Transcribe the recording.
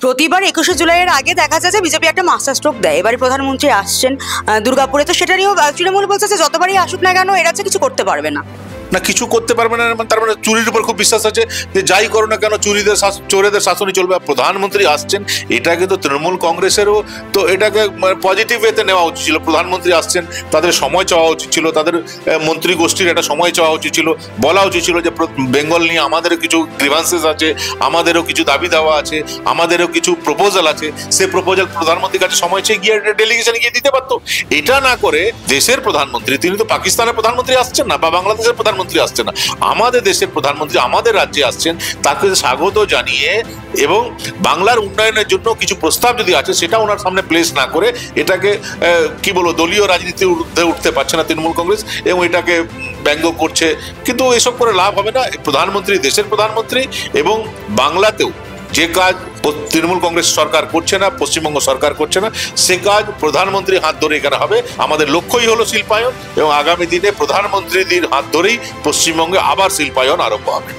প্রতিবার 21শে জুলাইয়ের আগে দেখা যায় যে বিজেপি একটা মাস্টার স্ট্রোক দেয়। এবারে প্রধানমন্ত্রী আসছেন দুর্গাপুরে, তো সেটা নিয়েও তৃণমূল বলছে যে যতবারই আসুক না কেন এরা কিছু করতে পারবে না। না, কিছু করতে পারবে না তার মানে চুরির উপর খুব বিশ্বাস আছে যে যাই করো না কেন চোরেদের শাসনই চলবে। প্রধানমন্ত্রী আসছেন, এটাকে তো তৃণমূল কংগ্রেসেরও তো এটাকে পজিটিভ ওয়েতে নেওয়া উচিত ছিল। প্রধানমন্ত্রী আসছেন, তাদের সময় চাওয়া উচিত ছিল, তাদের মন্ত্রী গোষ্ঠীর একটা সময় চাওয়া উচিত ছিল, বলা উচিত ছিল যে বেঙ্গল নিয়ে আমাদেরও কিছু গ্রিভান্সেস আছে, আমাদেরও কিছু দাবি দেওয়া আছে, আমাদেরও কিছু প্রপোজাল আছে। সে প্রপোজাল প্রধানমন্ত্রীর কাছে সময় চেয়ে গিয়ে ডেলিগেশন গিয়ে দিতে পারতো। এটা না করে দেশের প্রধানমন্ত্রী, তিনি তো পাকিস্তানের প্রধানমন্ত্রী আসছেন না বা বাংলাদেশের প্রধানমন্ত্রী আসছে না, আমাদের দেশের প্রধানমন্ত্রী আমাদের রাজ্যে আসছেন, তাকে স্বাগত জানিয়ে এবং বাংলার উন্নয়নের জন্য কিছু প্রস্তাব যদি আছে সেটা ওনার সামনে প্লেস না করে এটাকে কি বলবো দলীয় রাজনীতি উঠতে পারছে না তৃণমূল কংগ্রেস এবং এটাকে ব্যঙ্গ করছে। কিন্তু এসব করে লাভ হবে না। প্রধানমন্ত্রী দেশের প্রধানমন্ত্রী এবং বাংলাতেও যে কাজ তৃণমূল কংগ্রেস সরকার করছে না, পশ্চিমবঙ্গ সরকার করছে না, সে কাজ প্রধানমন্ত্রীর হাত ধরে এখানে হবে। আমাদের লক্ষ্যই হলো শিল্পায়ন এবং আগামী দিনে প্রধানমন্ত্রীদের হাত ধরেই পশ্চিমবঙ্গে আবার শিল্পায়ন আরম্ভ হবে।